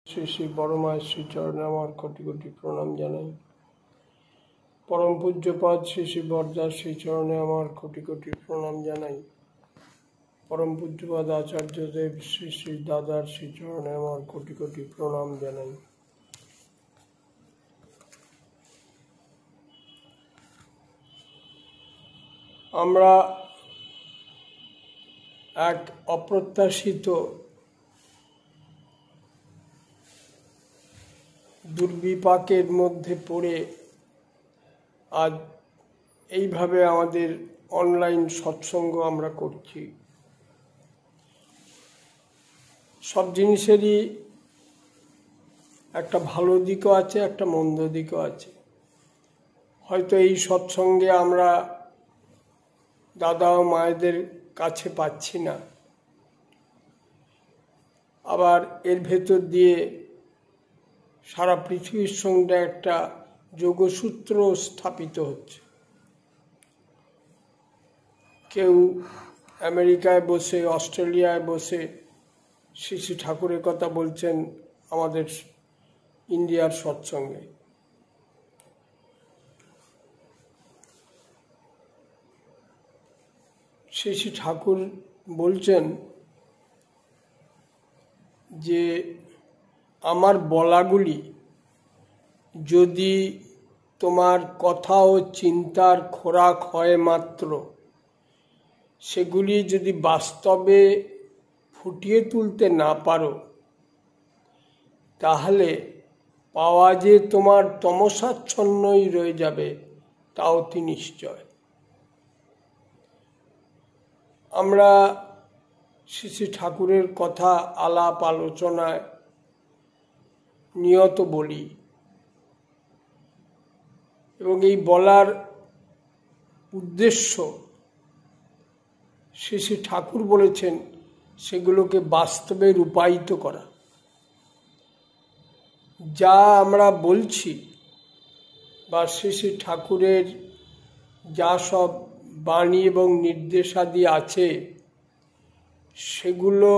শ্রী শ্রী বড়মায়ের শ্রীচরণে আমার কোটি কোটি প্রণাম জানাই। পরম পূজ্যপাদ শ্রী শ্রী বরদার শ্রীচরণে আমার কোটি কোটি প্রণাম জানাই। পরম পূজ্যপাদ আচার্যদেব শ্রী শ্রী দাদার শ্রীচরণে আমার কোটি কোটি প্রণাম জানাই। আমরা এক অপ্রত্যাশিত দুর্বিপাকের মধ্যে পড়ে আজ এইভাবে আমাদের অনলাইন সৎসঙ্গ আমরা করছি। সব জিনিসেরই একটা ভালো দিকও আছে, একটা মন্দ দিকও আছে। হয়তো এই সৎসঙ্গে আমরা দাদা ও মায়েদের কাছে পাচ্ছি না, আবার এর ভেতর দিয়ে সারা পৃথিবীর সঙ্গে একটা যোগসূত্র স্থাপিত হচ্ছে। কেউ আমেরিকায় বসে, অস্ট্রেলিয়ায় বসে শ্রী শ্রী ঠাকুরের কথা বলছেন আমাদের ইন্ডিয়ার সৎসঙ্গে। শ্রী শ্রী ঠাকুর বলছেন যে আমার বলাগুলি যদি তোমার কথা ও চিন্তার খোরাক হয় মাত্র, সেগুলি যদি বাস্তবে ফুটিয়ে তুলতে না পারো, তাহলে পাওয়া যে তোমার তমসাচ্ছন্নই রয়ে যাবে, তা অতি নিশ্চয়। আমরা শ্রী শ্রী ঠাকুরের কথা আলাপ আলোচনায় নিয়ত বলি, এবং এই বলার উদ্দেশ্য শ্রী শ্রী ঠাকুর বলেছেন সেগুলোকে বাস্তবে রূপায়িত করা। যা আমরা বলছি বা শ্রী শ্রী ঠাকুরের যা সব বাণী এবং নির্দেশাদি আছে, সেগুলো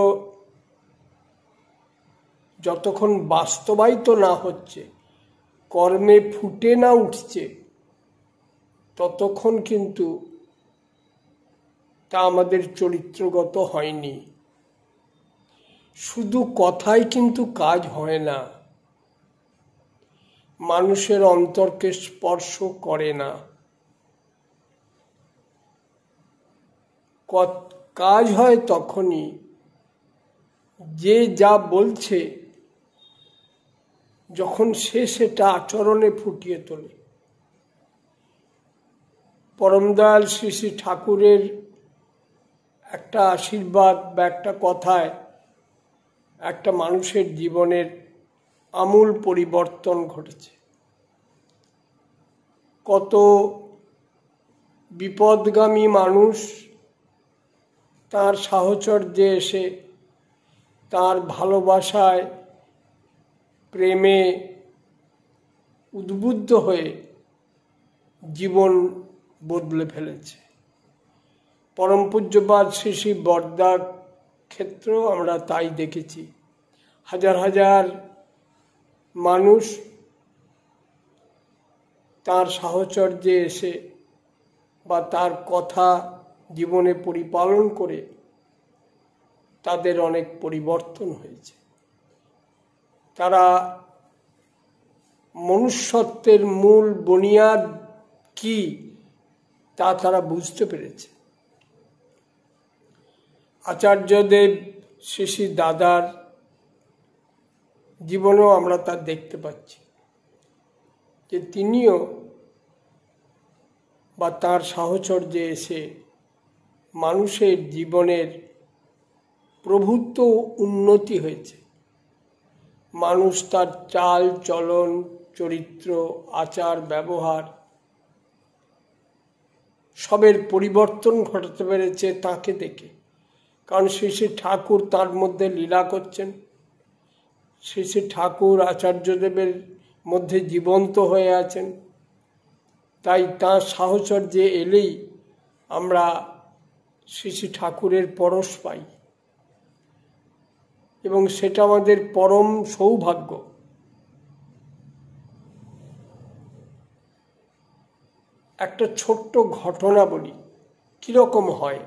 যতক্ষণ বাস্তবায়িত না হচ্ছে, কর্মে ফুটে না উঠছে, ততক্ষণ কিন্তু তা আমাদের চরিত্রগত হয়নি। শুধু কথাই কিন্তু কাজ হয় না, মানুষের অন্তরকে স্পর্শ করে না। কাজ হয় তখনই যে যা বলছে যখন সে সেটা আচরণে ফুটিয়ে তোলে। পরমদয়াল শ্রী শ্রী ঠাকুরের একটা আশীর্বাদ বা একটা কথায় একটা মানুষের জীবনের আমূল পরিবর্তন ঘটেছে। কত বিপদগামী মানুষ তার সাহচর্যে এসে, তার ভালোবাসায়, প্রেমে উদ্বুদ্ধ হয়ে জীবন বদলে ফেলেছে। পরম পূজ্যপাদ শ্রী শ্রী বরদার ক্ষেত্রেও আমরা তাই দেখেছি। হাজার হাজার মানুষ তার সাহচর্যে এসে বা তার কথা জীবনে পরিপালন করে তাদের অনেক পরিবর্তন হয়েছে। তারা মনুষ্যত্বের মূল বুনিয়াদ কি তা তারা বুঝতে পেরেছে। আচার্যদেব শ্রী শ্রী দাদার জীবনেও আমরা তা দেখতে পাচ্ছি যে তিনিও বা তার সাহচর্যে এসে মানুষের জীবনের প্রভূত উন্নতি হয়েছে। মানুষ তার চাল চলন, চরিত্র, আচার ব্যবহার সবের পরিবর্তন ঘটাতে পেরেছে তাকে দেখে। কারণ শ্রী শ্রী ঠাকুর তার মধ্যে লীলা করছেন, শ্রী শ্রী ঠাকুর আচার্যদেবের মধ্যে জীবন্ত হয়ে আছেন। তাই তাঁর সাহচর্যে এলেই আমরা শ্রী শ্রী ঠাকুরের পরশ পাই। এবং সেটা আমাদের পরম সৌভাগ্য। একটা ছোট্ট ঘটনা বলি, কিরকম হয়।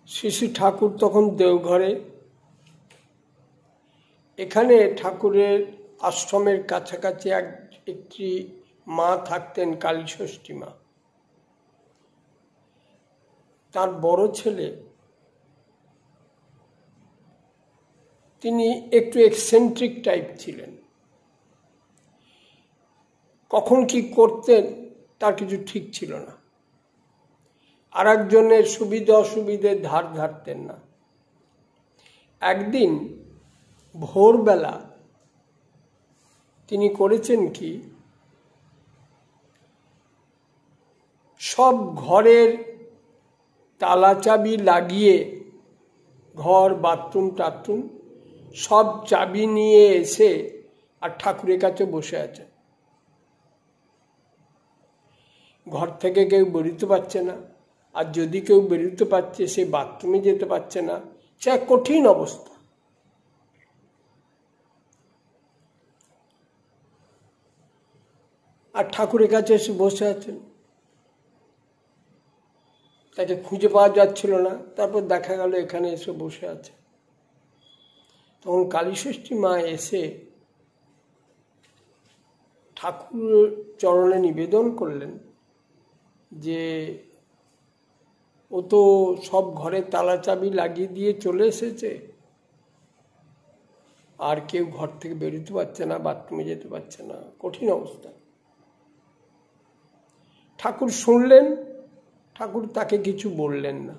শ্রী শ্রী ঠাকুর তখন দেওঘরে, এখানে ঠাকুরের আশ্রমের কাছাকাছি একটি মা থাকতেন, কালীষষ্ঠী মা। তার বড় ছেলে, তিনি একটু এক্সেন্ট্রিক টাইপ ছিলেন। কখন কি করতেন তার কিছু ঠিক ছিল না। আর একজনের সুবিধা অসুবিধে ধার ধারতেন না। একদিন ভোরবেলা তিনি করেছেন কি, সব ঘরের তালা চাবি লাগিয়ে, ঘর বাথরুম টাথরুম সব চাবি নিয়ে এসে আর ঠাকুরের কাছে বসে আছে। ঘর থেকে কেউ বেরোতে পারছে না, আর যদি কেউ বেরোতে পারছে সে বাথরুমে যেতে পারছে না। সে কঠিন অবস্থা। আর ঠাকুরের কাছে এসে বসে আছেন, তাকে খুঁজে পাওয়া যাচ্ছিল না। তারপর দেখা গেল এখানে এসে বসে আছে। তখন কালীষষ্ঠী মা এসে ঠাকুরের চরণে নিবেদন করলেন যে ও তো সব ঘরে তালা চাবি লাগিয়ে দিয়ে চলে এসেছে, আর কেউ ঘর থেকে বেরোতে পারছে না, বাথরুমে যেতে পারছে না, কঠিন অবস্থা। ঠাকুর শুনলেন, ঠাকুর তাকে কিছু বললেন না।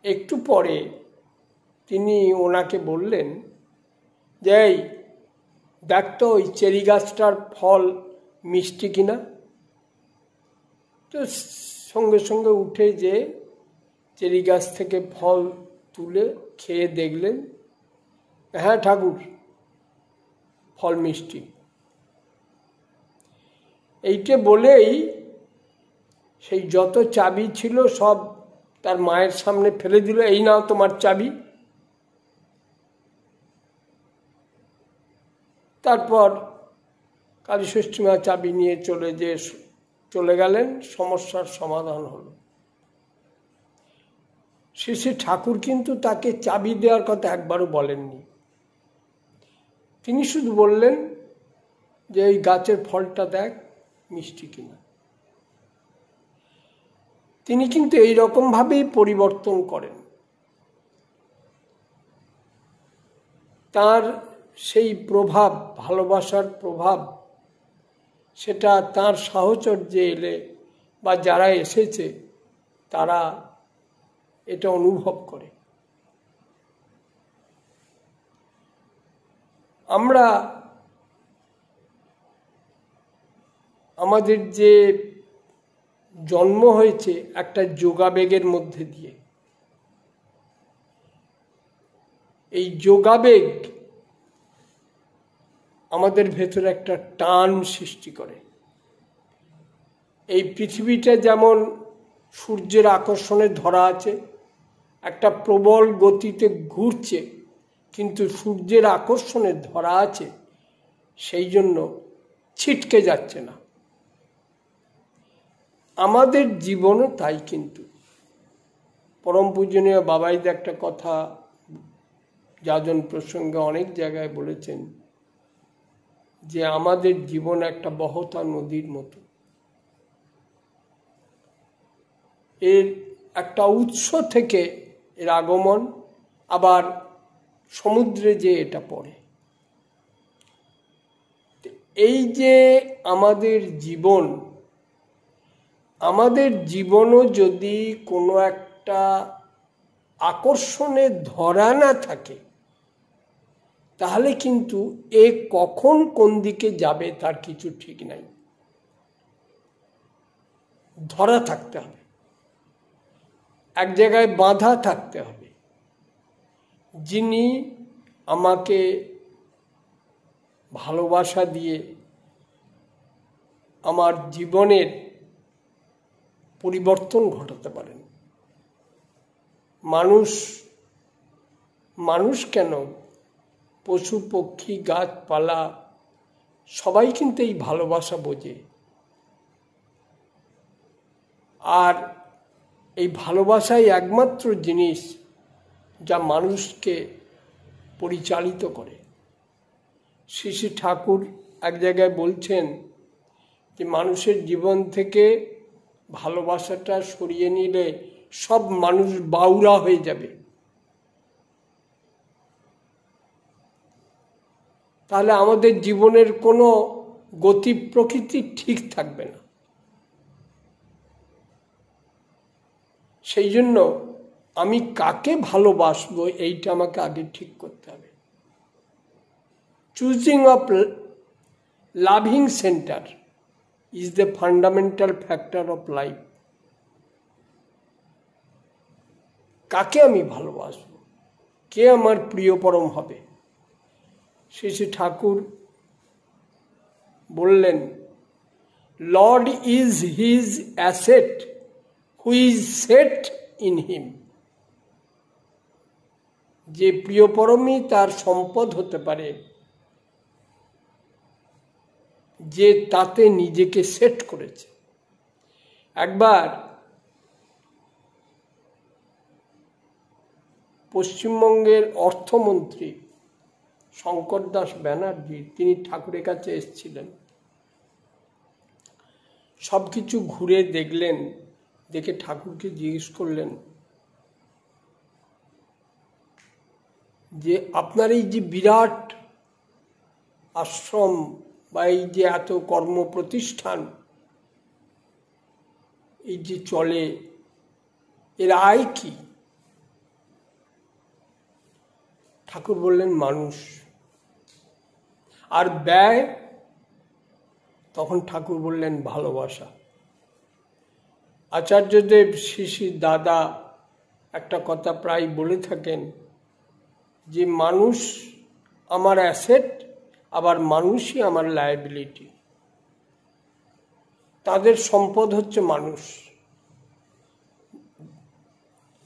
একটু পরে তিনি ওনাকে বললেন যে এই দেখ তো ওই চেরি গাছটার ফল মিষ্টি কিনা। তো সঙ্গে সঙ্গে উঠে যে চেরি গাছ থেকে ফল তুলে খেয়ে দেখলেন, হ্যাঁ ঠাকুর, ফল মিষ্টি। এইটা বলেই সেই যত চাবি ছিল সব তার মায়ের সামনে ফেলে দিল, এই নাও তোমার চাবি। তারপর কালীষষ্ঠী মা চাবি নিয়ে চলে গেলেন, সমস্যার সমাধান হলো। শ্রী শ্রী ঠাকুর কিন্তু তাকে চাবি দেওয়ার কথা একবারও বলেননি। তিনি শুধু বললেন যে এই গাছের ফলটা দেখ মিষ্টি কিনা। তিনি কিন্তু এই রকমভাবেই পরিবর্তন করেন। তার সেই প্রভাব, ভালোবাসার প্রভাব, সেটা তার সাহচর্যে এলে বা যারা এসেছে তারা এটা অনুভব করে। আমরা আমাদের যে জন্ম হয়েছে একটা যোগাবেগের মধ্যে দিয়ে, এই যোগাবেগ আমাদের ভেতরে একটা টান সৃষ্টি করে। এই পৃথিবীটা যেমন সূর্যের আকর্ষণে ধরা আছে, একটা প্রবল গতিতে ঘুরছে, কিন্তু সূর্যের আকর্ষণে ধরা আছে, সেই জন্য ছিটকে যাচ্ছে না। আমাদের জীবনও তাই। কিন্তু পরম পূজনীয় বাবাইদা একটা কথা যাজন প্রসঙ্গে অনেক জায়গায় বলেছেন যে আমাদের জীবন একটা বহতা নদীর মতো। এর একটা উৎস থেকে এর আগমন, আবার সমুদ্রে যে এটা পড়ে। এই যে আমাদের জীবন, আমাদের জীবনও যদি কোনো একটা আকর্ষণে ধরা না থাকে, তাহলে কিন্তু এ কখন কোন দিকে যাবে তার কিছু ঠিক নাই। ধরা থাকতে হবে, এক জায়গায় বাঁধা থাকতে হবে। যিনি আমাকে ভালোবাসা দিয়ে আমার জীবনের পরিবর্তন ঘটাতে পারেন। মানুষ কেন, পশু পক্ষী গাছপালা সবাই কিন্তু এই ভালোবাসা বোঝে। আর এই ভালোবাসাই একমাত্র জিনিস যা মানুষকে পরিচালিত করে। শ্রী শ্রী ঠাকুর এক জায়গায় বলছেন যে মানুষের জীবন থেকে ভালোবাসাটা সরিয়ে নিলে সব মানুষ বাউরা হয়ে যাবে। তাহলে আমাদের জীবনের কোনো গতি প্রকৃতি ঠিক থাকবে না। সেই জন্য আমি কাকে ভালোবাসবো এইটা আমাকে আগে ঠিক করতে হবে। Choosing of loving centre is the fundamental factor of life. কাকে আমি ভালোবাসবো, কে আমার প্রিয় পরম হবে। শ্রী শ্রী ঠাকুর বললেন, Lord is his asset who is set in him. যে প্রিয় পরমই তার সম্পদ হতে পারে যে তাতে নিজেকে সেট করেছে। একবার পশ্চিমবঙ্গের অর্থমন্ত্রী শঙ্কর দাস ব্যানার্জি তিনি ঠাকুরের কাছে এসেছিলেন। সব কিছু ঘুরে দেখলেন, দেখে ঠাকুরকে জিজ্ঞেস করলেন যে আপনার এই যে বিরাট আশ্রম বা এই যে এত কর্ম প্রতিষ্ঠান এই যে চলে, এর আয় কি? ঠাকুর বললেন মানুষ। আর ব্যয়? তখন ঠাকুর বললেন ভালোবাসা। আচার্যদেব শ্রী শ্রী দাদা একটা কথা প্রায় বলে থাকেন যে মানুষ আমার অ্যাসেট, আবার মানুষই আমার লায়াবিলিটি। তাদের সম্পদ হচ্ছে মানুষ।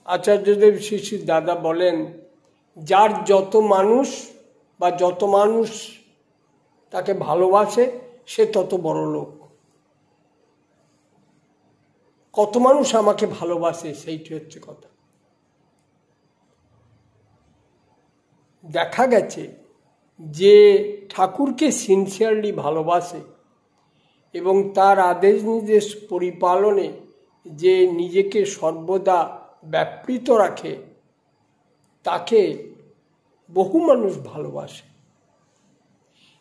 আচার্যদেব শ্রী শ্রী দাদা বলেন, যার যত মানুষ বা যত মানুষ তাকে ভালোবাসে সে তত বড় লোক। কত মানুষ আমাকে ভালোবাসে সেইটি হচ্ছে কথা। দেখা গেছে যে ঠাকুরকে সিনসিয়ারলি ভালোবাসে এবং তার আদেশ নির্দেশ পরিপালনে যে নিজেকে সর্বদা ব্যাপৃত রাখে, তাকে বহু মানুষ ভালোবাসে।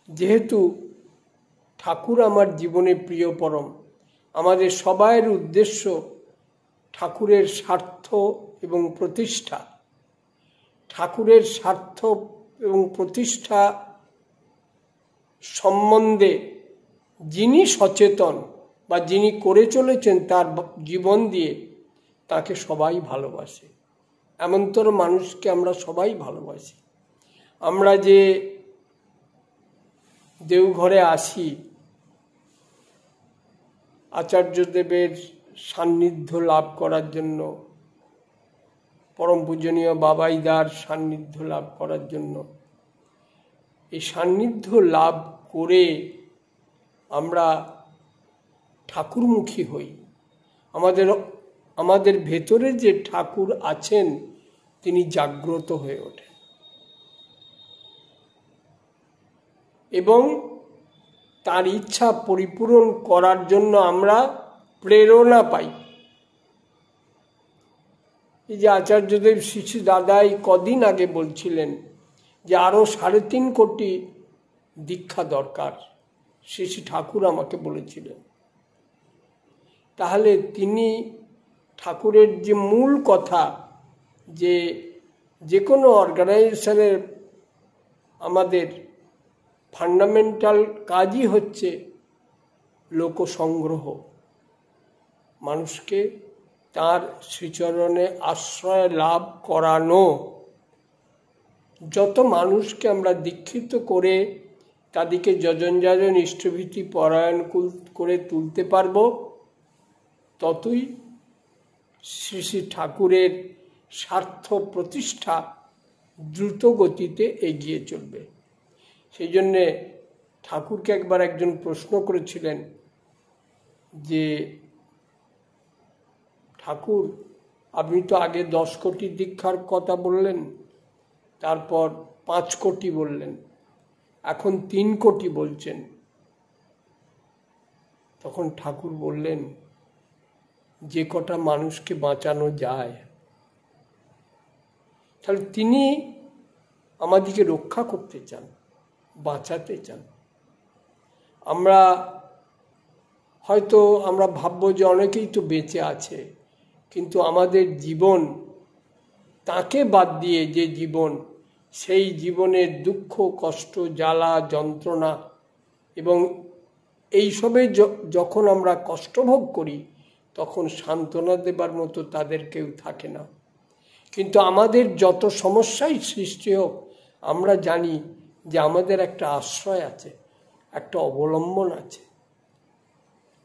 যেহেতু ঠাকুর আমার জীবনে প্রিয় পরম, আমাদের সবাইয়ের উদ্দেশ্য ঠাকুরের স্বার্থ এবং প্রতিষ্ঠা। ঠাকুরের স্বার্থ এবং প্রতিষ্ঠা সম্বন্ধে যিনি সচেতন বা যিনি করে চলেছেন তার জীবন দিয়ে, তাকে সবাই ভালোবাসে। এমনতর মানুষকে আমরা সবাই ভালোবাসি। আমরা যে দেওঘরে আসি আচার্যদেবের সান্নিধ্য লাভ করার জন্য, পরম পূজনীয় বাবাইদার সান্নিধ্য লাভ করার জন্য, এই সান্নিধ্য লাভ করে আমরা ঠাকুরমুখী হই। আমাদের ভেতরে যে ঠাকুর আছেন তিনি জাগ্রত হয়ে ওঠেন এবং তার ইচ্ছা পরিপূরণ করার জন্য আমরা প্রেরণা পাই। এই যে আচার্যদেব শ্রী শ্রী দাদাই কদিন আগে বলছিলেন যে আরও 3.5 কোটি দীক্ষা দরকার, শ্রী শ্রী ঠাকুর আমাকে বলেছিলেন। তাহলে তিনি ঠাকুরের যে মূল কথা যে কোনো অর্গানাইজেশনের আমাদের ফান্ডামেন্টাল কাজই হচ্ছে লোকসংগ্রহ, মানুষকে তার শ্রীচরণে আশ্রয় লাভ করানো। যত মানুষকে আমরা দীক্ষিত করে তাদেরকে যজন যাজন ইষ্টভীতি পরায়ণ করে তুলতে পারবো, ততই শ্রী শ্রী ঠাকুরের স্বার্থ প্রতিষ্ঠা দ্রুত গতিতে এগিয়ে চলবে। সেই জন্যে ঠাকুরকে একবার একজন প্রশ্ন করেছিলেন যে, ঠাকুর, আপনি তো আগে 10 কোটি দীক্ষার কথা বললেন, তারপর 5 কোটি বললেন, এখন 3 কোটি বলছেন। তখন ঠাকুর বললেন, যে কটা মানুষকে বাঁচানো যায়, তাহলে তিনি আমাদেরকে রক্ষা করতে চান, বাঁচাতে চান। আমরা ভাববো যে অনেকেই তো বেঁচে আছে, কিন্তু আমাদের জীবন, তাকে বাদ দিয়ে যে জীবন, সেই জীবনের দুঃখ, কষ্ট, জ্বালা, যন্ত্রণা এবং এইসবে যখন আমরা কষ্টভোগ করি, তখন সান্ত্বনা দেবার মতো তাদের কেউ থাকে না। কিন্তু আমাদের যত সমস্যাই সৃষ্টি হোক, আমরা জানি যে আমাদের একটা আশ্রয় আছে, একটা অবলম্বন আছে।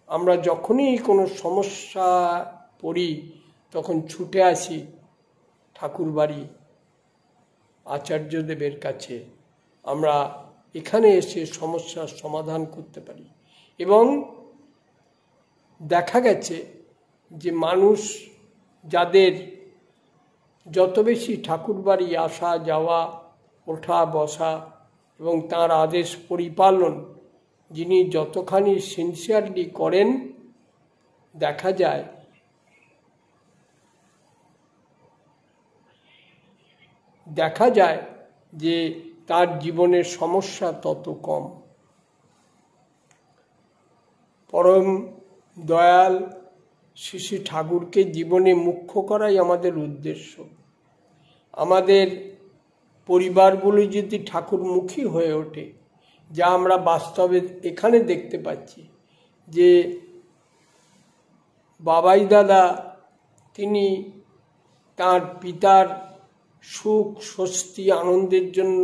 আমরা যখনই কোনো সমস্যা পড়ি, তখন ছুটে আসি ঠাকুরবাড়ি, আচার্যদেবের কাছে। আমরা এখানে এসে সমস্যার সমাধান করতে পারি। এবং দেখা গেছে যে মানুষ যাদের যত বেশি ঠাকুরবাড়ি আসা যাওয়া, ওঠা বসা এবং তার আদেশ পরিপালন যিনি যতখানি সিনসিয়ারলি করেন, দেখা যায় যে তার জীবনের সমস্যা তত কম। পরম দয়াল শ্রী শ্রী ঠাকুরকে জীবনে মুখ্য করাই আমাদের উদ্দেশ্য। আমাদের পরিবারগুলি যদি ঠাকুরমুখী হয়ে ওঠে, যা আমরা বাস্তবে এখানে দেখতে পাচ্ছি, যে বাবাই দাদা তিনি তার পিতার সুখ, স্বস্তি, আনন্দের জন্য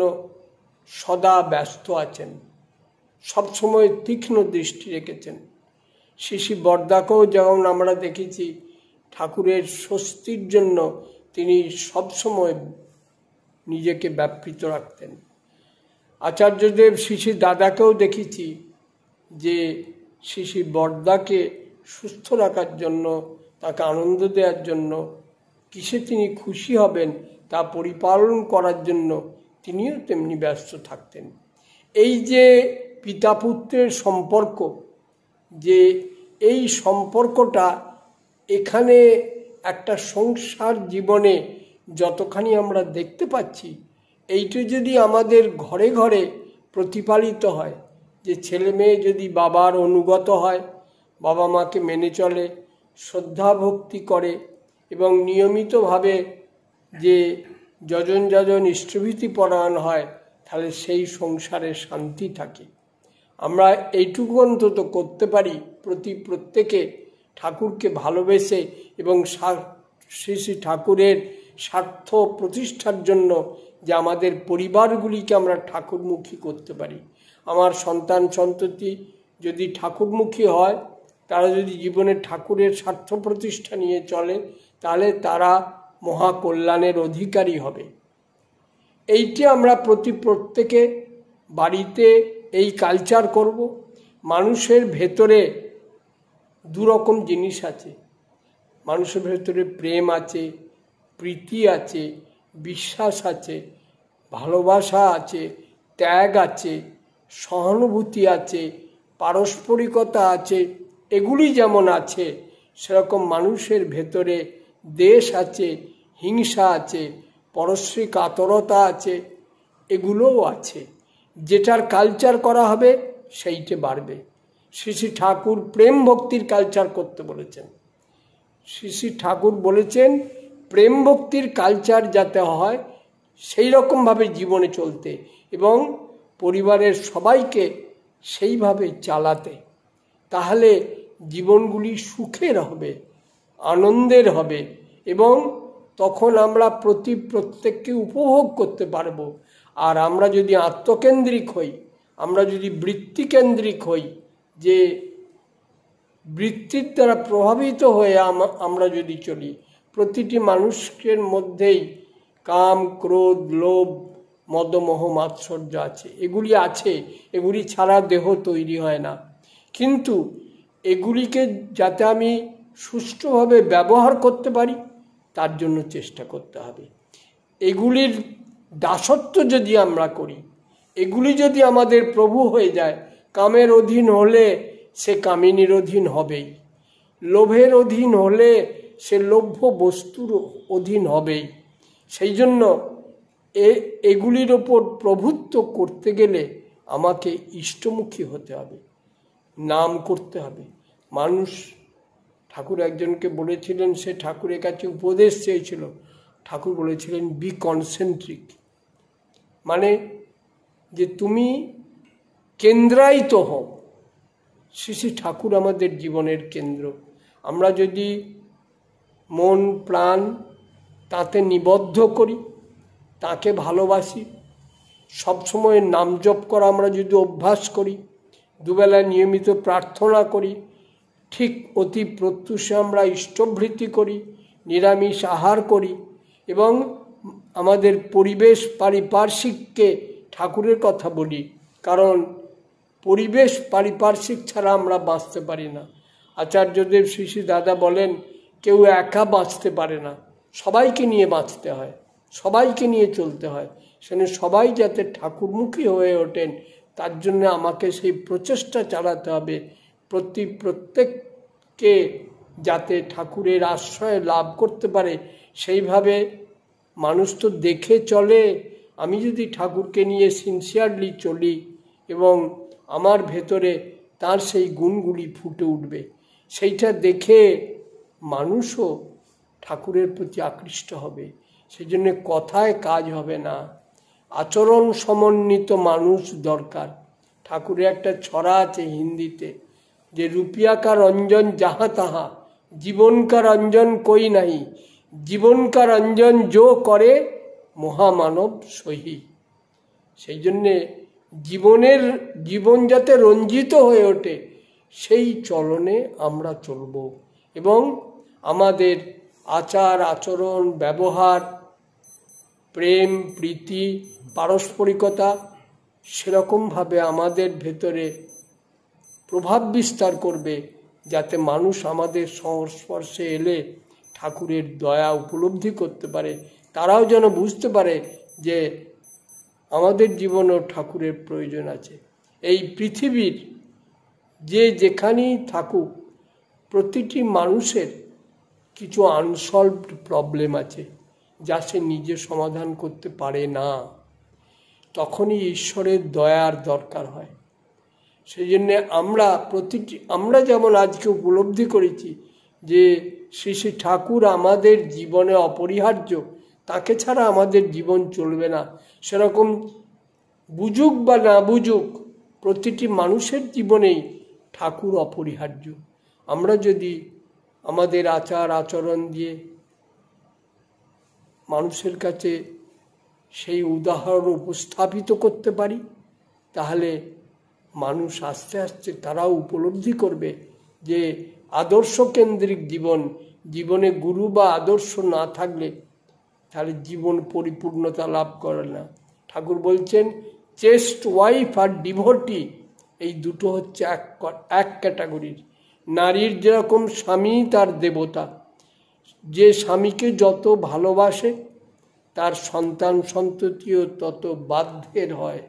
সদা ব্যস্ত আছেন, সবসময় তীক্ষ্ণ দৃষ্টি রেখেছেন। শ্রী শ্রী বরদাকেও যেমন আমরা দেখেছি, ঠাকুরের স্বস্তির জন্য তিনি সবসময় নিজেকে ব্যাপৃত রাখতেন। আচার্যদেব শ্রী শ্রী দাদাকেও দেখেছি যে শ্রী শ্রী বরদাকে সুস্থ রাখার জন্য, তাকে আনন্দ দেওয়ার জন্য, কিসে তিনি খুশি হবেন তা পরিপালন করার জন্য তিনিও তেমনি ব্যস্ত থাকতেন। এই যে পিতা পুত্রের সম্পর্ক, যে এই সম্পর্কটা এখানে একটা সংসার জীবনে যতখানি আমরা দেখতে পাচ্ছি, এইটা যদি আমাদের ঘরে ঘরে প্রতিপালিত হয়, যে ছেলে মেয়ে যদি বাবার অনুগত হয়, বাবা মাকে মেনে চলে, শ্রদ্ধা ভক্তি করে এবং নিয়মিতভাবে যে যজন যজন ইষ্টভীতি পরায়ণ হয়, তাহলে সেই সংসারে শান্তি থাকে। আমরা এইটুকু অন্তত করতে পারি, প্রত্যেকে ঠাকুরকে ভালোবেসে এবং শ্রী শ্রী ঠাকুরের স্বার্থ প্রতিষ্ঠার জন্য যে আমাদের পরিবারগুলিকে আমরা ঠাকুরমুখী করতে পারি। আমার সন্তান সন্ততি যদি ঠাকুরমুখী হয়, তারা যদি জীবনে ঠাকুরের স্বার্থ প্রতিষ্ঠা নিয়ে চলে, তাহলে তারা মহাকল্যাণের অধিকারী হবে। এইটি আমরা প্রত্যেকে বাড়িতে এই কালচার করব। মানুষের ভেতরে দুরকম জিনিস আছে। মানুষের ভেতরে প্রেম আছে, প্রীতি আছে, বিশ্বাস আছে, ভালোবাসা আছে, ত্যাগ আছে, সহানুভূতি আছে, পারস্পরিকতা আছে। এগুলি যেমন আছে, সেরকম মানুষের ভেতরে দেশ আছে, হিংসা আছে, পরশ্রী কাতরতা আছে, এগুলোও আছে। যেটার কালচার করা হবে সেইটে বাড়বে। শ্রী শ্রী ঠাকুর প্রেম ভক্তির কালচার করতে বলেছেন। শ্রী শ্রী ঠাকুর বলেছেন প্রেম ভক্তির কালচার যাতে হয়, সেই রকমভাবে জীবনে চলতে এবং পরিবারের সবাইকে সেইভাবে চালাতে। তাহলে জীবনগুলি সুখের হবে, আনন্দের হবে এবং তখন আমরা প্রত্যেককে উপভোগ করতে পারবো। আর আমরা যদি আত্মকেন্দ্রিক হই, আমরা যদি বৃত্তিকেন্দ্রিক হই, যে বৃত্তির দ্বারা প্রভাবিত হয়ে আমরা যদি চলি, প্রতিটি মানুষের মধ্যেই কাম, ক্রোধ, লোভ, মদমোহ, মাৎসর্য আছে। এগুলি আছে, এগুলি ছাড়া দেহ তৈরি হয় না। কিন্তু এগুলিকে যাতে আমি সুষ্ঠুভাবে ব্যবহার করতে পারি, তার জন্য চেষ্টা করতে হবে। এগুলির দাসত্ব যদি আমরা করি, এগুলি যদি আমাদের প্রভু হয়ে যায়, কামের অধীন হলে সে কামিনীর অধীন হবেই, লোভের অধীন হলে সে লোভ্য বস্তুর অধীন হবেই। সেই জন্য এগুলির ওপর প্রভুত্ব করতে গেলে আমাকে ইষ্টমুখী হতে হবে, নাম করতে হবে। মানুষ, ঠাকুর একজনকে বলেছিলেন, সে ঠাকুরের কাছে উপদেশ চেয়েছিল। ঠাকুর বলেছিলেন বি কনসেন্ট্রিক, মানে যে তুমি কেন্দ্রায়িত হও। শ্রী ঠাকুর আমাদের জীবনের কেন্দ্র। আমরা যদি মন প্রাণ তাতে নিবদ্ধ করি, তাকে ভালোবাসি, সবসময় নাম জপ করা আমরা যদি অভ্যাস করি, দুবেলা নিয়মিত প্রার্থনা করি, ঠিক অতি প্রত্যুষে আমরা ইষ্টভৃতি করি, নিরামিষ আহার করি এবং আমাদের পরিবেশ পারিপার্শ্বিককে ঠাকুরের কথা বলি, কারণ পরিবেশ পারিপার্শ্বিক ছাড়া আমরা বাঁচতে পারি না। আচার্যদেব শ্রী শ্রী দাদা বলেন, কেউ একা বাঁচতে পারে না, সবাইকে নিয়ে বাঁচতে হয়, সবাইকে নিয়ে চলতে হয়। সেখানে সবাই যাতে ঠাকুরমুখী হয়ে ওঠেন, তার জন্য আমাকে সেই প্রচেষ্টা চালাতে হবে। প্রত্যেককে যাতে ঠাকুরের আশ্রয় লাভ করতে পারে, সেইভাবে মানুষ তো দেখে চলে। আমি যদি ঠাকুরকে নিয়ে সিনসিয়ারলি চলি এবং আমার ভেতরে তার সেই গুণগুলি ফুটে উঠবে, সেইটা দেখে মানুষও ঠাকুরের প্রতি আকৃষ্ট হবে। সেই জন্য কথায় কাজ হবে না, আচরণ সমন্বিত মানুষ দরকার। ঠাকুরের একটা ছড়া আছে হিন্দিতে, যে রুপিয়া কা রঞ্জন যাহা তাহা, জীবন কা রঞ্জন কই নাই, জীবন কা রঞ্জন যো করে মহামানব সহি। সেই জন্যে জীবন যাতে রঞ্জিত হয়ে ওঠে, সেই চলনে আমরা চলব এবং আমাদের আচার আচরণ, ব্যবহার, প্রেম, প্রীতি, পারস্পরিকতা সেরকমভাবে আমাদের ভেতরে প্রভাব বিস্তার করবে, যাতে মানুষ আমাদের সংস্পর্শে এলে ঠাকুরের দয়া উপলব্ধি করতে পারে। তারাও যেন বুঝতে পারে যে আমাদের জীবনেও ঠাকুরের প্রয়োজন আছে। এই পৃথিবীর যেখানেই থাকুক, প্রতিটি মানুষের কিছু আনসলভড প্রবলেম আছে, যা সে নিজে সমাধান করতে পারে না। তখনই ঈশ্বরের দয়ার দরকার হয়। সেই জন্যে আমরা যেমন আজকে উপলব্ধি করেছি যে শ্রী শ্রী ঠাকুর আমাদের জীবনে অপরিহার্য, তাকে ছাড়া আমাদের জীবন চলবে না, সেরকম বুঝুক বা না বুঝুক, প্রতিটি মানুষের জীবনেই ঠাকুর অপরিহার্য। আমরা যদি আমাদের আচার আচরণ দিয়ে মানুষের কাছে সেই উদাহরণ উপস্থাপিত করতে পারি, তাহলে মানুষ আস্তে আস্তে তারাও উপলব্ধি করবে যে আদর্শ কেন্দ্রিক জীবনে গুরু বা আদর্শ না থাকলে তাহলে জীবন পরিপূর্ণতা লাভ করে না। ঠাকুর বলছেন চেস্ট ওয়াইফ আর ডিভোটি, এই দুটো হচ্ছে এক ক্যাটাগরির। নারীর যেরকম স্বামী তার দেবতা, যে স্বামীকে যত ভালোবাসে তার সন্তান সন্ততিও তত বাধ্যের হয়,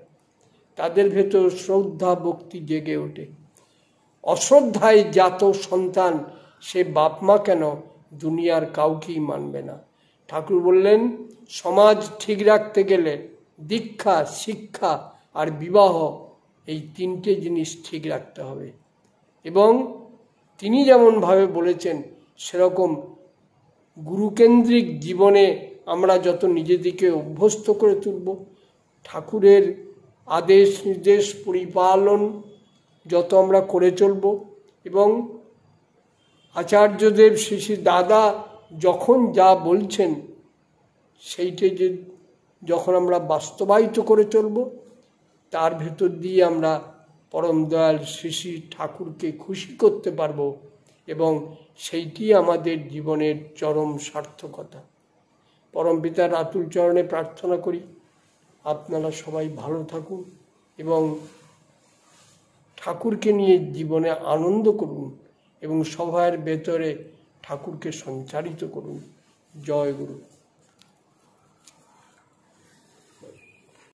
তাদের ভেতর শ্রদ্ধা ভক্তি জেগে ওঠে। অশ্রদ্ধায় জাত সন্তান সে বাপ মা কেন দুনিয়ার কাউকেই মানবে না। ঠাকুর বললেন সমাজ ঠিক রাখতে গেলে দীক্ষা, শিক্ষা আর বিবাহ, এই তিনটে জিনিস ঠিক রাখতে হবে। এবং তিনি যেমনভাবে বলেছেন সেরকম গুরুকেন্দ্রিক জীবনে আমরা যত নিজেদেরকে অভ্যস্ত করে তুলব, ঠাকুরের আদেশ নির্দেশ পরিপালন যত আমরা করে চলব, এবং আচার্যদেব শ্রী শ্রী দাদা যখন যা বলছেন সেইটা যখন আমরা বাস্তবায়িত করে চলব, তার ভেতর দিয়ে আমরা পরম দয়াল শ্রী শ্রী ঠাকুরকে খুশি করতে পারবো এবং সেইটি আমাদের জীবনের চরম সার্থকতা। পরম পিতার আতুল চরণে প্রার্থনা করি আপনারা সবাই ভালো থাকুন এবং ঠাকুরকে নিয়ে জীবনে আনন্দ করুন এবং সবার ভেতরে ঠাকুরকে সঞ্চারিত করুন। জয় গুরু।